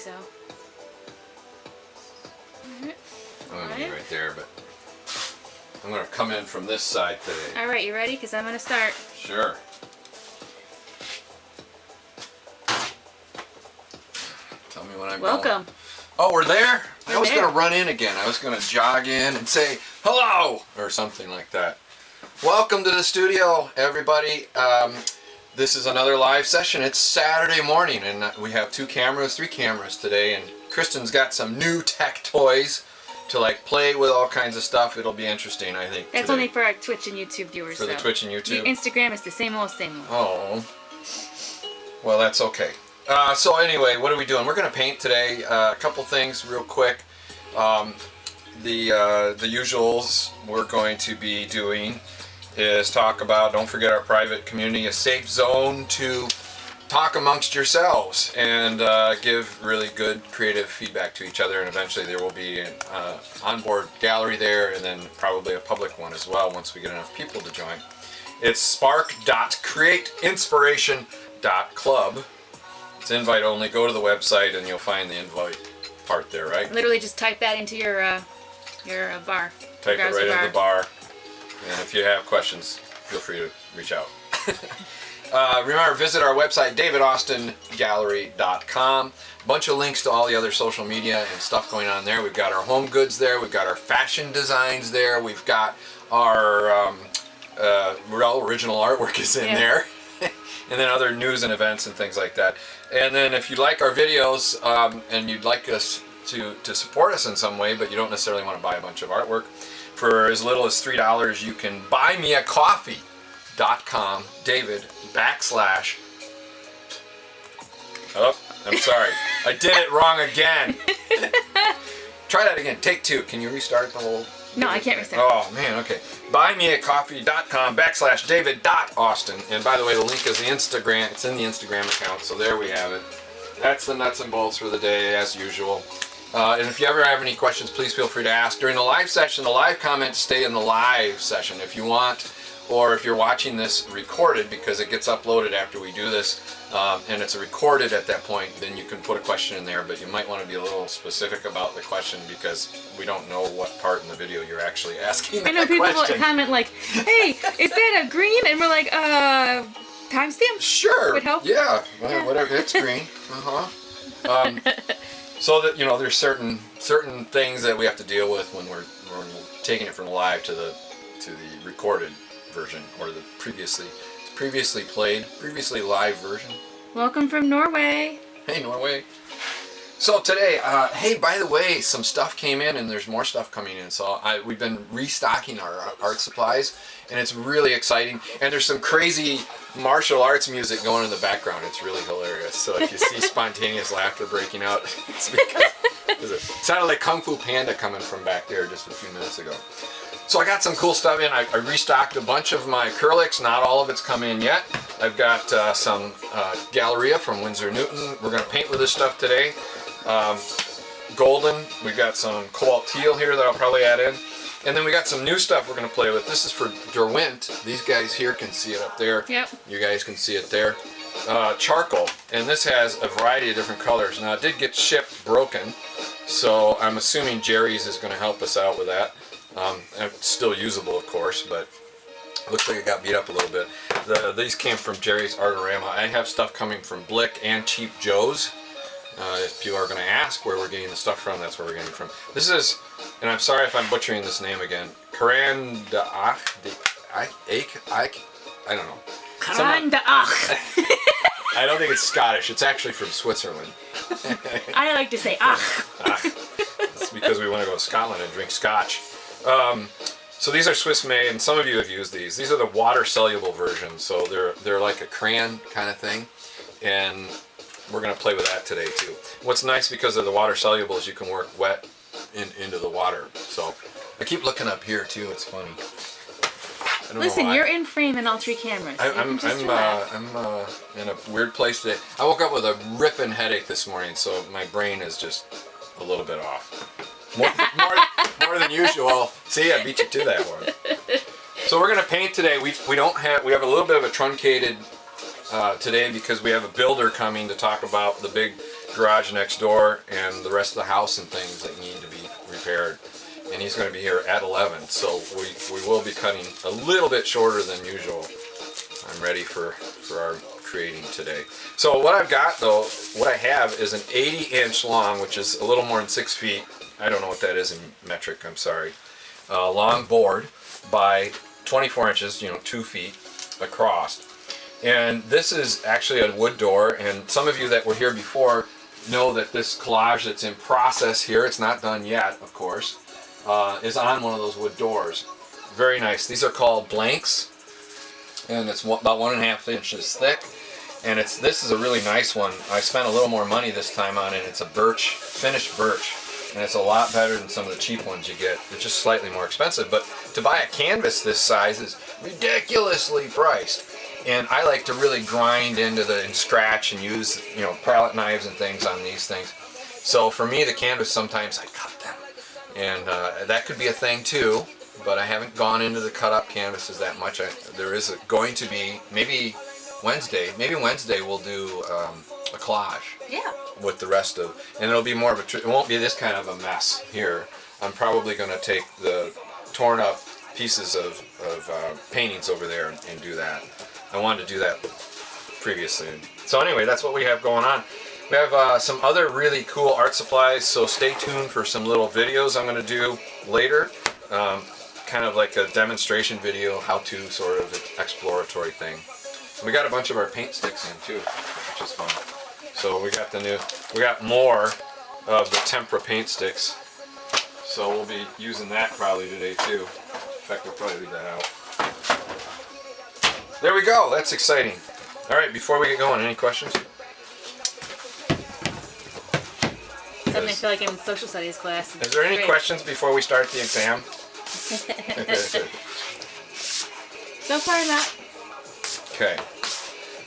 so. I'm going to be right there, but I'm going to come in from this side today. All right, you ready? Because I'm going to start. Sure. Tell me when I'm Welcome. going. Oh, we're there? I was there. going to run in again. I was going to jog in and say hello or something like that. Welcome to the studio, everybody. This is another live session. It's Saturday morning, and we have three cameras today, and Kristen's got some new tech toys to like play with all kinds of stuff. It'll be interesting, I think. That's today. only for our Twitch and YouTube viewers. For the Twitch and YouTube? Instagram is the same old, same old. Oh. Well, that's okay. So anyway, what are we doing? We're going to paint today. A couple things real quick. The usuals we're going to be doing is talk about, don't forget our private community, a safe zone to talk amongst yourselves and give really good creative feedback to each other, and eventually there will be an onboard gallery there, and then probably a public one as well once we get enough people to join. It's spark.createinspiration.club. It's invite only. Go to the website and you'll find the invite part there, right? Literally just type that into your bar. Type it right into the bar. And if you have questions, feel free to reach out. Remember, visit our website, davidaustingallery.com. Bunch of links to all the other social media and stuff going on there. We've got our home goods there. We've got our fashion designs there. We've got our original artwork is in there. And then other news and events and things like that. And then if you like our videos and you'd like us to support us in some way, but you don't necessarily want to buy a bunch of artwork, for as little as $3, you can buymeacoffee.com, David, / oh, I'm sorry. I did it wrong again. Try that again. Take two. Can you restart the whole... No, I can't restart. Oh, man, okay. Buymeacoffee.com / David.Austin. And by the way, the link is the Instagram. It's in the Instagram account, so there we have it. That's the nuts and bolts for the day, as usual. And if you ever have any questions, please feel free to ask. During the live session, the live comments stay in the live session if you want, or if you're watching this recorded, because it gets uploaded after we do this, and it's recorded at that point, then you can put a question in there, but you might want to be a little specific about the question because we don't know what part in the video you're actually asking I know people question. comment like, hey, is that a green? And we're like, timestamp? Sure. Would help? Yeah, well, whatever, it's green. So that, you know, there's certain things that we have to deal with when we're taking it from live to the recorded version, or the previously live version. Welcome from Norway. Hey, Norway. So today, hey, by the way, some stuff came in, and there's more stuff coming in. So we've been restocking our art supplies, and it's really exciting. And there's some crazy martial arts music going in the background. It's really hilarious. So if you see spontaneous laughter breaking out, it's because it sounded like Kung Fu Panda coming from back there just a few minutes ago. So I got some cool stuff in. I restocked a bunch of my acrylics. Not all of it's come in yet. I've got some Galleria from Winsor Newton. We're going to paint with this stuff today. Golden. We've got some cobalt teal here that I'll probably add in. And then we got some new stuff we're going to play with. This is for Derwent. These guys here can see it up there. Yep. You guys can see it there. Charcoal. And this has a variety of different colors. Now, it did get shipped broken, so I'm assuming Jerry's is going to help us out with that. It's still usable, of course, but it looks like it got beat up a little bit. These came from Jerry's Artorama. I have stuff coming from Blick and Cheap Joe's. If people are going to ask where we're getting the stuff from, that's where we're getting it from. This is, and I'm sorry if I'm butchering this name again, Karan Da'ach. I don't know. Karan Da'ach. I don't think it's Scottish. It's actually from Switzerland. I like to say ach. It's because we want to go to Scotland and drink scotch. So these are Swiss made, and some of you have used these. These are the water soluble versions, so they're like a crayon kind of thing, and we're going to play with that today too. What's nice because of the water soluble is you can work wet into the water. So I keep looking up here too. It's funny. Listen, you're in frame in all three cameras. I'm in a weird place today. I woke up with a ripping headache this morning, so my brain is just a little bit off. More than usual. See, I beat you to that one. So we're gonna paint today. We have a little bit of a truncated today because we have a builder coming to talk about the big garage next door and the rest of the house and things that need to be repaired. And he's going to be here at 11, so we will be cutting a little bit shorter than usual. I'm ready for our creating today. So what I've got though, what I have is an 80-inch long, which is a little more than 6 feet. I don't know what that is in metric, I'm sorry. Long board by 24 inches, 2 feet across. And this is actually a wood door, and some of you that were here before know that this collage that's in process here, it's not done yet, of course, is on one of those wood doors. Very nice. These are called blanks, and it's about 1.5 inches thick. And this is a really nice one. I spent a little more money this time on it. It's a birch, finished birch, and it's a lot better than some of the cheap ones you get. It's just slightly more expensive, but to buy a canvas this size is ridiculously priced. And I like to really grind into and scratch and use, palette knives and things on these things. So for me, the canvas, sometimes I cut them. And that could be a thing too, but I haven't gone into the cut up canvases that much. There is going to be, maybe Wednesday we'll do a collage. Yeah. With the rest of, and it'll be more of it won't be this kind of a mess here. I'm probably going to take the torn up pieces of paintings over there and do that. I wanted to do that previously. So anyway, that's what we have going on. We have some other really cool art supplies, so stay tuned for some little videos I'm going to do later. Kind of like a demonstration video, how-to sort of exploratory thing. We got a bunch of our paint sticks in too, which is fun. So we got more of the Tempera paint sticks. So we'll be using that probably today too. In fact, we'll probably leave that out. There we go, that's exciting. All right, before we get going, any questions? Suddenly I feel like I'm in social studies class. Is there any questions before we start the exam? So far not. Okay.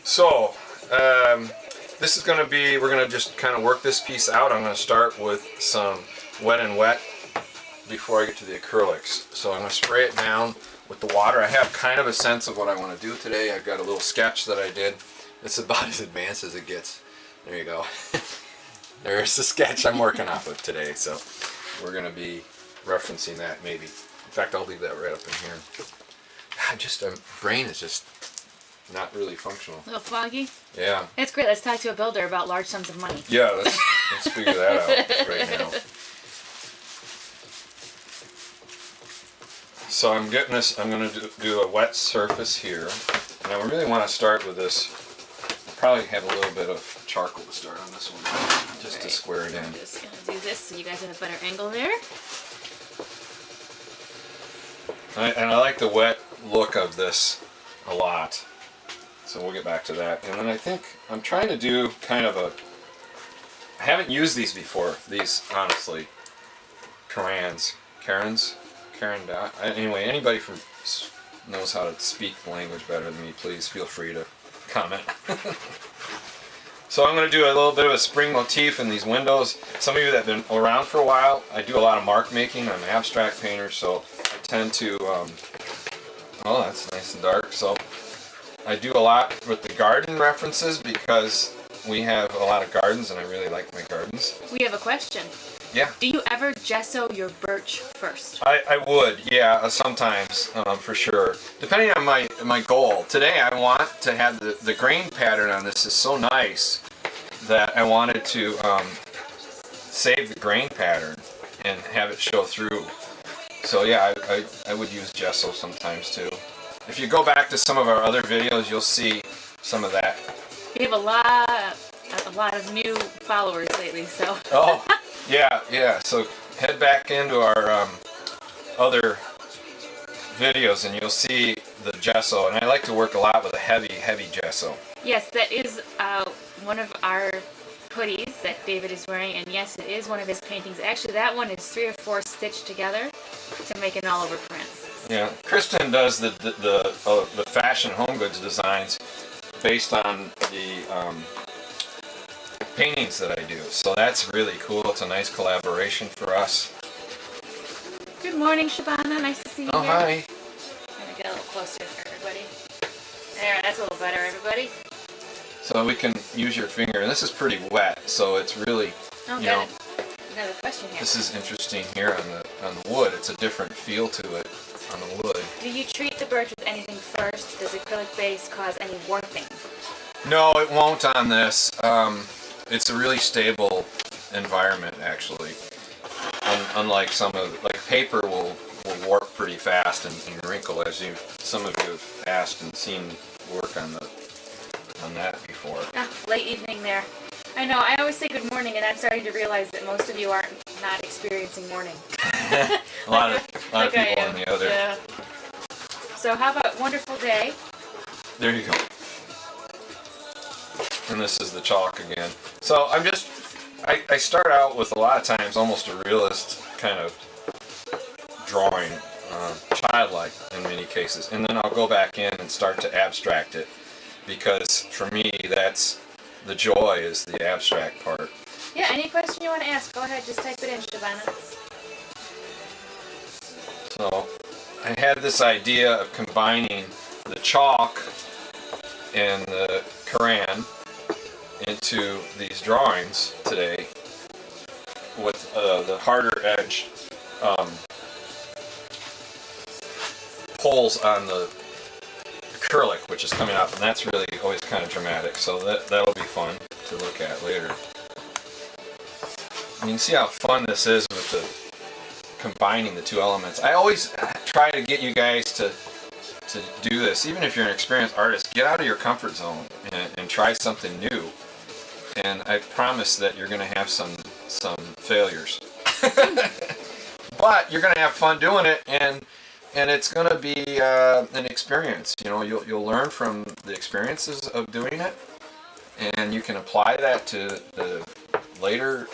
So, this is going to be, we're going to just kind of work this piece out. I'm going to start with some wet and wet before I get to the acrylics. So I'm going to spray it down with the water. I have kind of a sense of what I want to do today. I've got a little sketch that I did. It's about as advanced as it gets. There you go. There's the sketch I'm working off of today. So we're going to be referencing that maybe. In fact, I'll leave that right up in here. My brain is just not really functional. A little foggy? Yeah. That's great. Let's talk to a builder about large sums of money. Yeah, let's figure that out right now. So I'm going to do a wet surface here. And I really want to start with this. I'll probably have a little bit of charcoal to start on this one, just to square it in. I'm just going to do this so you guys have a better angle there. And I like the wet look of this a lot. So we'll get back to that. And then I think I'm trying to do kind of I haven't used these before, honestly. Karen's. Anyway, anybody knows how to speak the language better than me, please feel free to comment. So I'm going to do a little bit of a spring motif in these windows. Some of you that have been around for a while, I do a lot of mark making. I'm an abstract painter, so I tend to, oh, that's nice and dark. So I do a lot with the garden references because we have a lot of gardens and I really like my gardens. We have a question. Yeah. Do you ever gesso your birch first? I would, yeah, sometimes, for sure. Depending on my goal. Today I want to have the grain pattern on this is so nice that I wanted to save the grain pattern and have it show through. So yeah, I would use gesso sometimes too. If you go back to some of our other videos, you'll see some of that. We have a lot of new followers lately, so. Oh, yeah. So head back into our other videos and you'll see the gesso. And I like to work a lot with a heavy gesso. Yes, that is one of our hoodies that David is wearing, and yes, it is one of his paintings. Actually, that one is 3 or 4 stitched together to make an all-over print. Yeah, Kristen does the fashion home goods designs based on the paintings that I do. So that's really cool. It's a nice collaboration for us. Good morning, Shabana. Nice to see you. Oh, here. hi. I'm gonna get a little closer for everybody. There, that's a little better, everybody. So we can use your finger, and this is pretty wet, so it's really, Oh, you know, another question here. this is interesting here on the wood. It's a different feel to it on the wood. Do you treat the birch with anything first? Does acrylic base cause any warping? No, it won't on this. It's a really stable environment, actually. Unlike some of, like paper will warp pretty fast and wrinkle, as some of you have asked and seen work on that before. Ah, late evening there. I know, I always say good morning, and I'm starting to realize that most of you aren't not experiencing morning. a lot of I people am. on the other. Yeah. So how about wonderful day? There you go. And this is the chalk again. So I start out with a lot of times almost a realist kind of drawing, childlike in many cases. And then I'll go back in and start to abstract it, because for me that's the joy, is the abstract part. Yeah, any question you want to ask, go ahead, just type it in, Shabana. So I had this idea of combining the chalk and the Quran into these drawings today with the harder edge holes on the acrylic, which is coming up, and that's really always kind of dramatic, so that'll be fun to look at later. And you can see how fun this is with the combining the two elements. I always try to get you guys to do this. Even if you're an experienced artist, get out of your comfort zone and try something new. And I promise that you're going to have some failures. But you're going to have fun doing it, and it's going to be an experience. You know, you'll learn from the experiences of doing it, and you can apply that to the later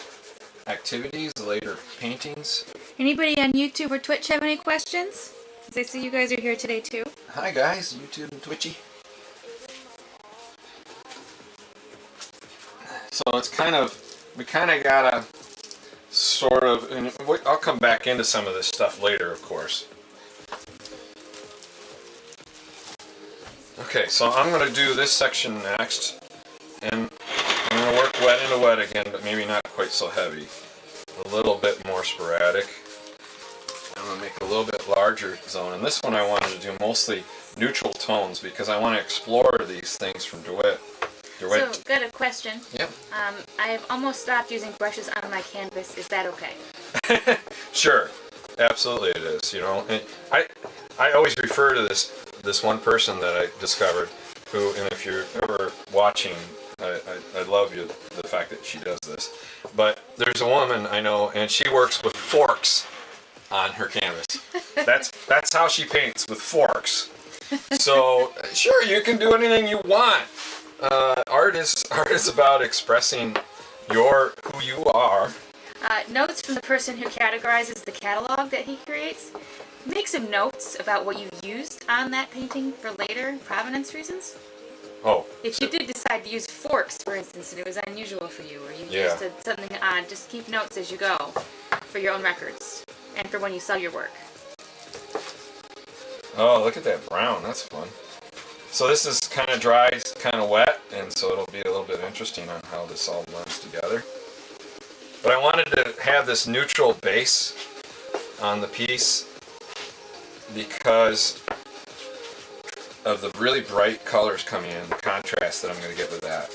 activities, the later paintings. Anybody on YouTube or Twitch have any questions? Because I see you guys are here today too. Hi guys, YouTube and Twitchy. So it's we kind of gotta sort of, and I'll come back into some of this stuff later, of course. Okay, so I'm going to do this section next, and I'm going to work wet into wet again, but maybe not quite so heavy. A little bit more sporadic. I'm going to make a little bit larger zone, and this one I wanted to do mostly neutral tones because I want to explore these things from DeWitt. So, got a question. Yep. I have almost stopped using brushes on my canvas. Is that okay? Sure, absolutely it is. You know, and I always refer to this one person that I discovered, who, and if you're ever watching, I love you, the fact that she does this. But there's a woman I know, and she works with forks on her canvas. That's how she paints, with forks. So sure, you can do anything you want. Art is about expressing who you are. Notes from the person who categorizes the catalog that he creates. Make some notes about what you used on that painting for later provenance reasons. Oh. If you did decide to use forks, for instance, and it was unusual for you, or you Yeah. used something odd, just keep notes as you go for your own records and for when you sell your work. Oh, look at that brown. That's fun. So this is kind of dry, kind of wet, and so it'll be a little bit interesting on how this all blends together. But I wanted to have this neutral base on the piece because of the really bright colors coming in, the contrast that I'm going to get with that.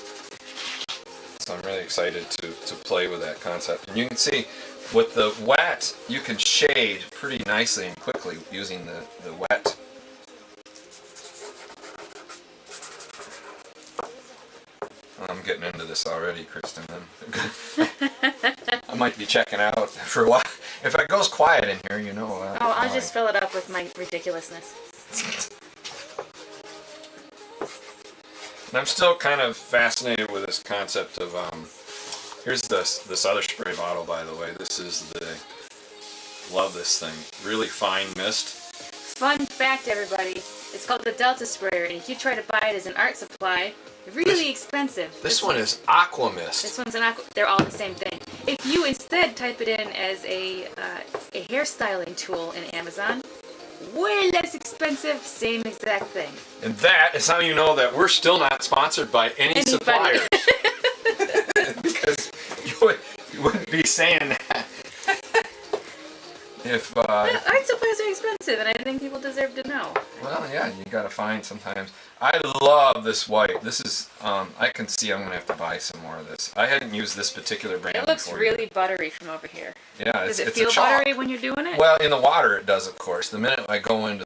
So I'm really excited to play with that concept. And you can see with the wet, you can shade pretty nicely and quickly using the wet. I'm getting into this already, Kristen. I might be checking out for a while. If it goes quiet in here, you know. I'll just fill it up with my ridiculousness. And I'm still kind of fascinated with this concept of, here's this other spray bottle, by the way. This is love this thing. Really fine mist. Fun fact, everybody. It's called the Delta Sprayer, and if you try to buy it as an art supply, really expensive. This one is Aqua Mist. This one's an aqua. They're all the same thing. If you instead type it in as a hairstyling tool in Amazon, way less expensive, same exact thing. And that is how you know that we're still not sponsored by any Anybody. suppliers. Because you wouldn't be saying that. If Art supplies are expensive, and I think people deserve to know. well, yeah, you gotta find sometimes. I love this white. This is I can see I'm gonna have to buy some more of this. I hadn't used this particular brand It looks before. really buttery from over here. Yeah, Does it it's feel a chalk. buttery when you're doing it? Well, in the water it does, of course. The minute I go into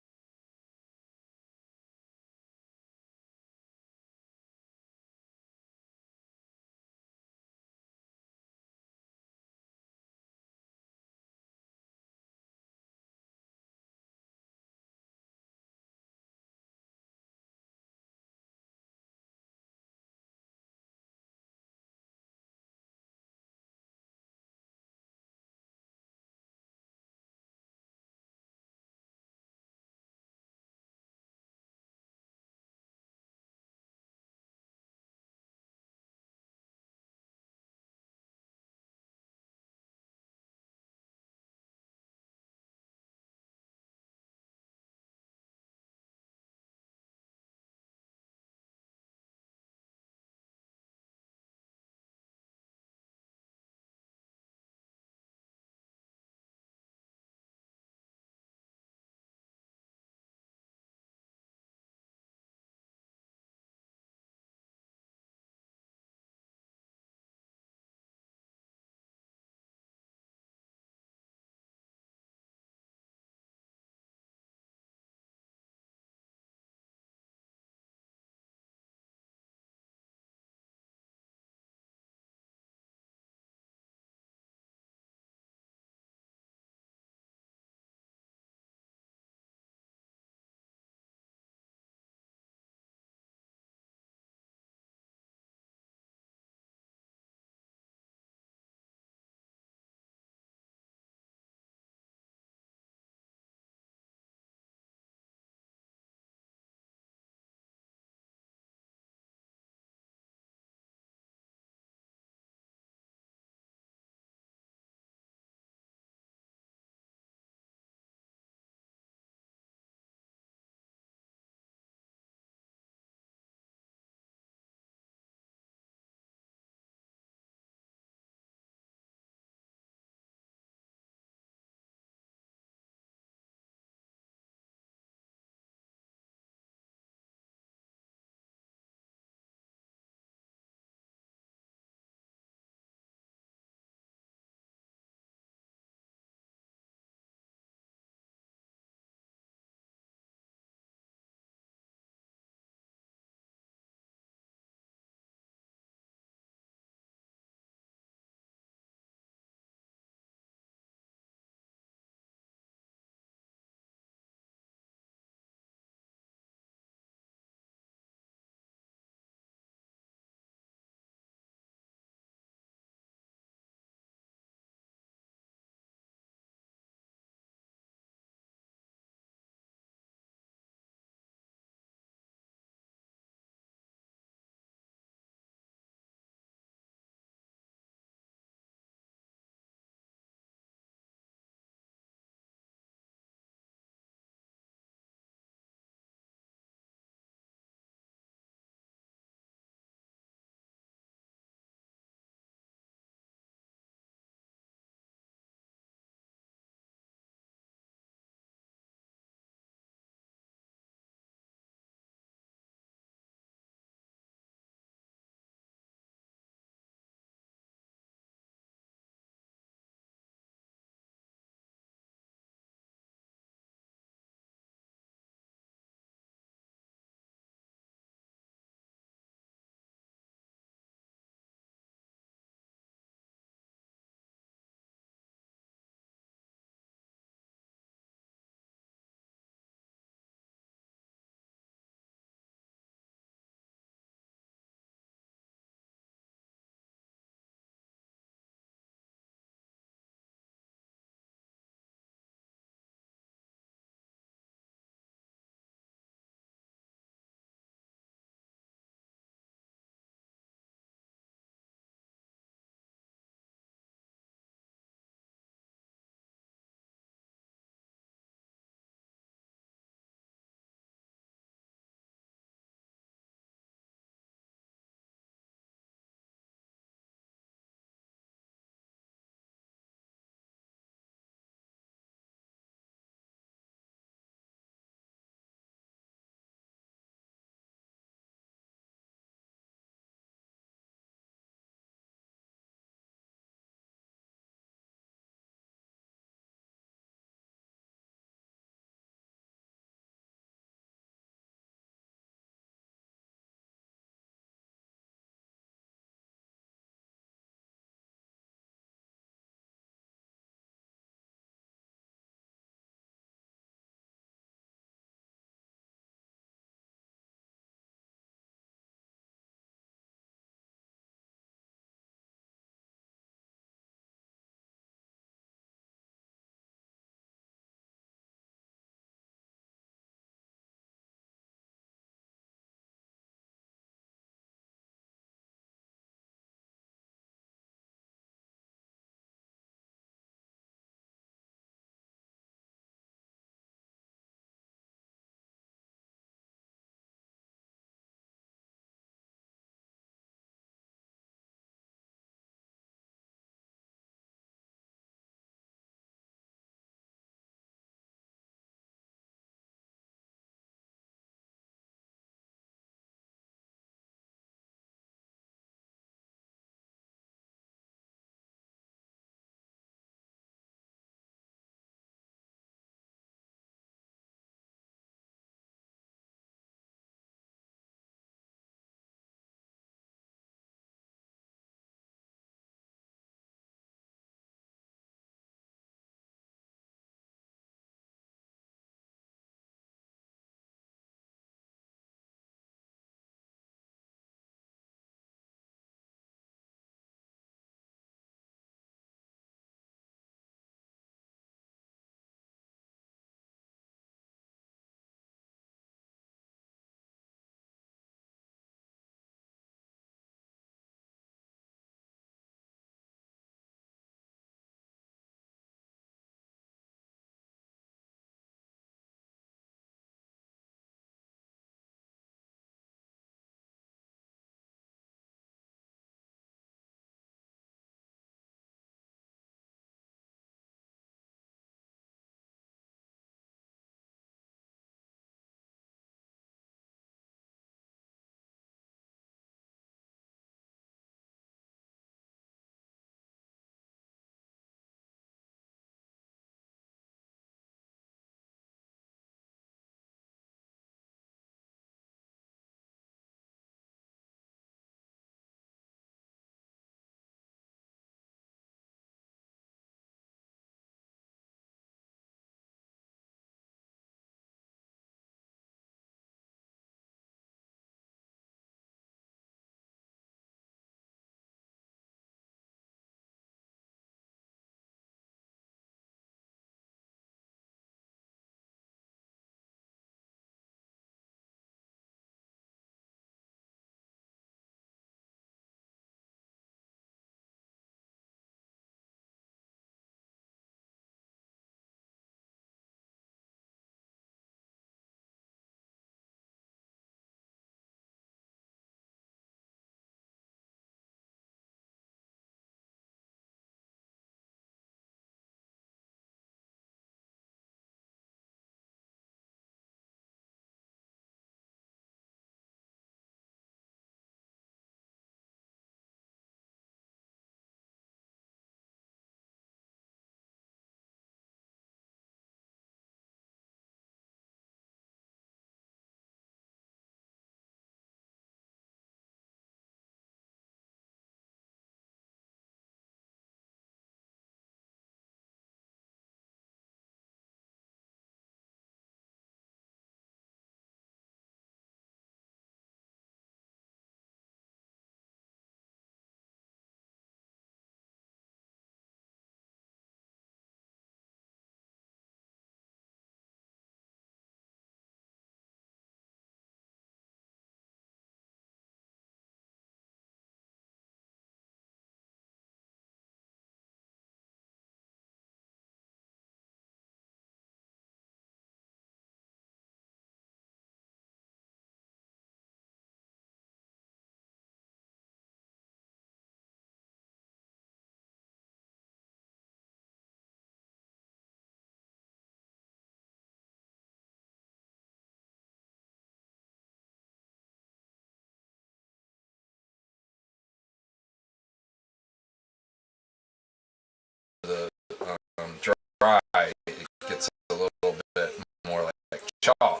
dry, it gets a little bit more like chalk.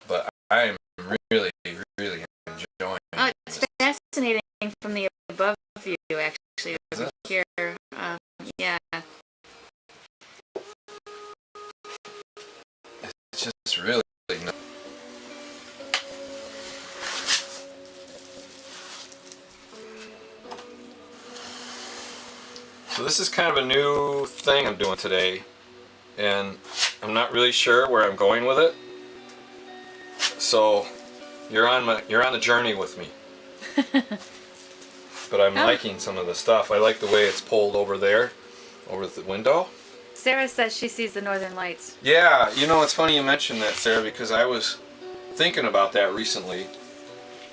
But I'm really, really enjoying Oh, it's this. fascinating from the above view, actually. Is Over it? here, yeah. It's just really nice. So this is kind of a new thing I'm doing today, and I'm not really sure where I'm going with it. So you're on the journey with me. But I'm liking some of the stuff. I like the way it's pulled over there, over the window. Sarah says she sees the northern lights. Yeah, you know, it's funny you mentioned that, Sarah, because I was thinking about that recently,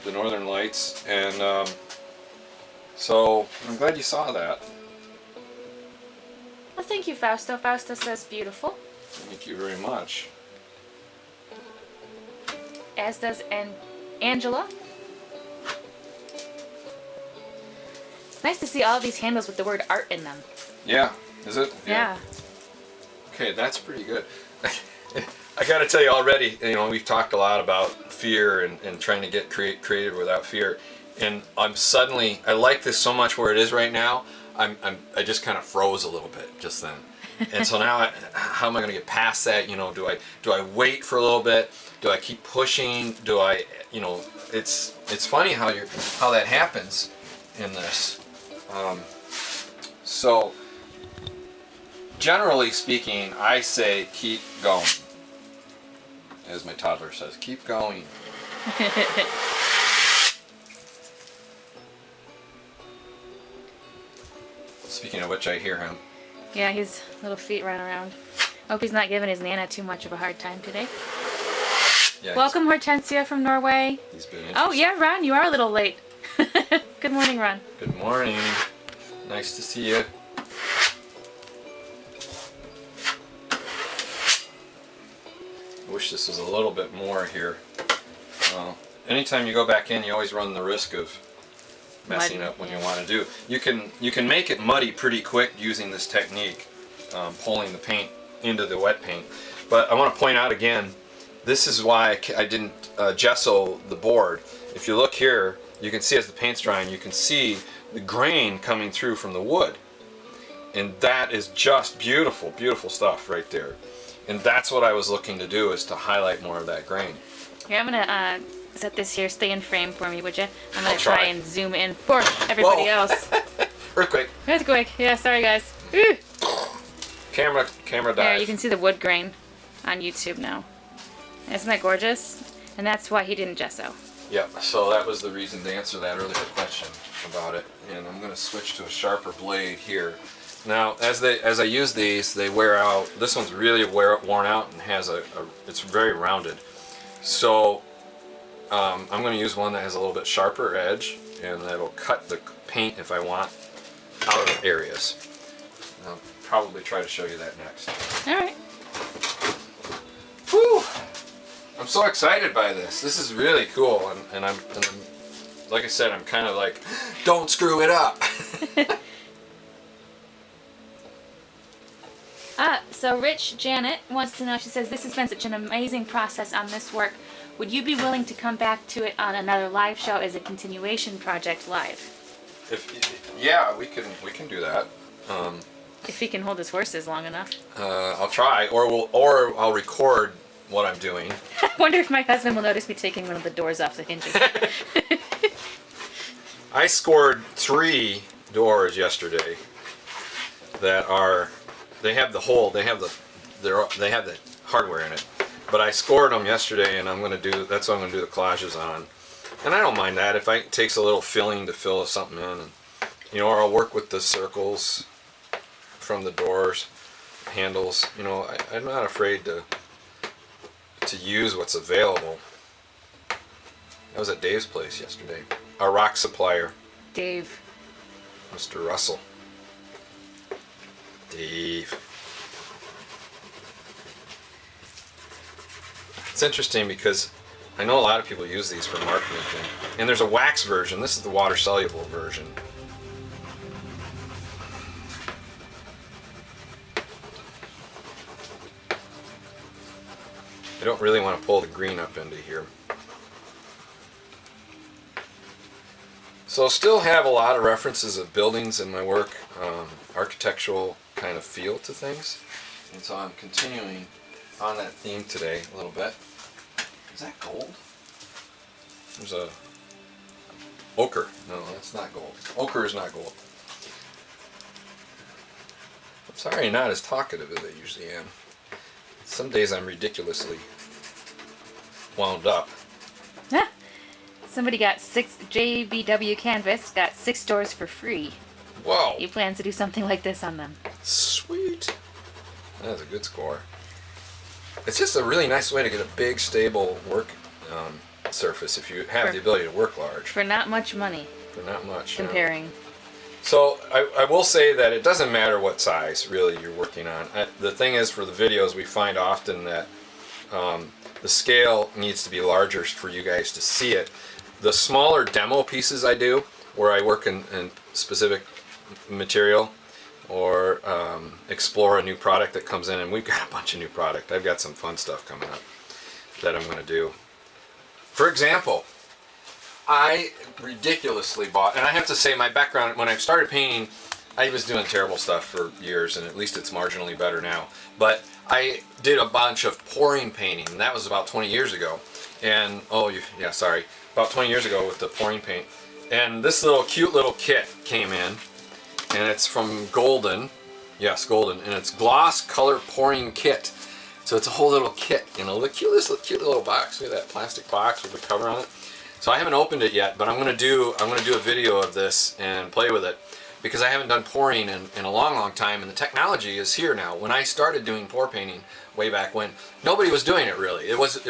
the northern lights, and so I'm glad you saw that. Well, thank you, Fausto. Fausto says beautiful, Thank you very much. as does Angela. It's nice to see all these handles with the word art in them. Yeah, is it? Yeah. Okay, that's pretty good. I got to tell you already, you know, we've talked a lot about fear and trying to get creative without fear. And I like this so much where it is right now. I just kind of froze a little bit just then. And so now, how am I going to get past that? You know, do I wait for a little bit? Do I keep pushing? Do I, you know, it's funny how that happens in this. So generally speaking, I say keep going. As my toddler says, keep going. Speaking of which, I hear him. Yeah, his little feet run around. Hope he's not giving his Nana too much of a hard time today. Yeah, Welcome, Hortensia from Norway. he's been Oh, interesting. yeah, Ron, you are a little late. Good morning, Ron. Good morning. Nice to see you. I wish this was a little bit more here. Anytime you go back in, you always run the risk of messing Muddy, up when yeah. you want to do. You can make it muddy pretty quick using this technique, pulling the paint into the wet paint. But I want to point out again, this is why I didn't gesso the board. If you look here, you can see as the paint's drying, you can see the grain coming through from the wood. And that is just beautiful, beautiful stuff right there. And that's what I was looking to do, is to highlight more of that grain. Here, I'm gonna set this here. Stay in frame for me, would you? I'm gonna I'll try. try and zoom in for everybody Whoa. else. Earthquake. Earthquake. Yeah, sorry guys. Ooh. Camera dive. There, you can see the wood grain on YouTube now. Isn't that gorgeous? And that's why he didn't gesso. Yep, so that was the reason to answer that earlier question about it. And I'm going to switch to a sharper blade here. Now, as I use these, they wear out. This one's really worn out and has it's very rounded. So I'm going to use one that has a little bit sharper edge, and that'll cut the paint, if I want, out of areas. I'll probably try to show you that next. All right. Whew! I'm so excited by this. This is really cool, and I'm like I said, I'm kind of like, don't screw it up. So Rich Janet wants to know, she says, this has been such an amazing process on this work. Would you be willing to come back to it on another live show as a continuation project live? Yeah, we can do that. If he can hold his horses long enough. I'll try, or I'll record what I'm doing. I wonder if my husband will notice me taking one of the doors off the hinges. I scored 3 doors yesterday that are, they have the hardware in it. But I scored them yesterday, and that's what I'm gonna do the collages on. And I don't mind that if it takes a little filling to fill something in, and, you know, or I'll work with the circles from the doors, handles. You know, I'm not afraid to use what's available. I was at Dave's place yesterday. Our rock supplier, Dave. Mr. Russell. Dave. It's interesting because I know a lot of people use these for mark making. And there's a wax version. This is the water soluble version. don't really want to pull the green up into here. So still have a lot of references of buildings in my work, architectural kind of feel to things. And so I'm continuing on that theme today a little bit. Is that gold? There's a ochre. No, that's not gold. Ochre is not gold. I'm sorry I'm not as talkative as I usually am. Some days I'm ridiculously wound up. Somebody got JBW Canvas got 6 doors for free. Whoa! He plans to do something like this on them. Sweet. That's a good score. It's just a really nice way to get a big, stable work surface if you have the ability to work large. For not much money. For not much. Comparing. So I will say that it doesn't matter what size really you're working on. The thing is, for the videos, we find often that the scale needs to be larger for you guys to see it. The smaller demo pieces I do, where I work in specific material or explore a new product that comes in, and we've got a bunch of new product. I've got some fun stuff coming up that I'm going to do. For example, I ridiculously bought, and I have to say my background, when I started painting, I was doing terrible stuff for years, and at least it's marginally better now. But I did a bunch of pouring painting, and that was about 20 years ago. And, about 20 years ago with the pouring paint. And this cute little kit came in, and it's from Golden. Yes, Golden. And it's Gloss Color Pouring Kit. So it's a whole little kit, you know, the cute little box. Look at that plastic box with the cover on it. So I haven't opened it yet, but I'm gonna do a video of this and play with it, because I haven't done pouring in a long time, and the technology is here now. When I started doing pour painting way back when, nobody was doing it really. It wasn't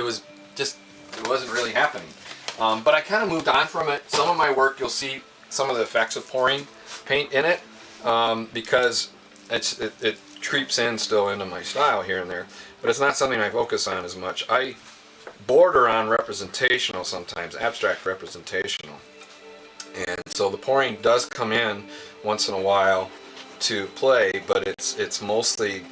really happening. But I kind of moved on from it. Some of my work, you'll see some of the effects of pouring paint in it, because it creeps in still into my style here and there, but it's not something I focus on as much. I border on representational sometimes, abstract representational. And so the pouring does come in once in a while to play, but it's mostly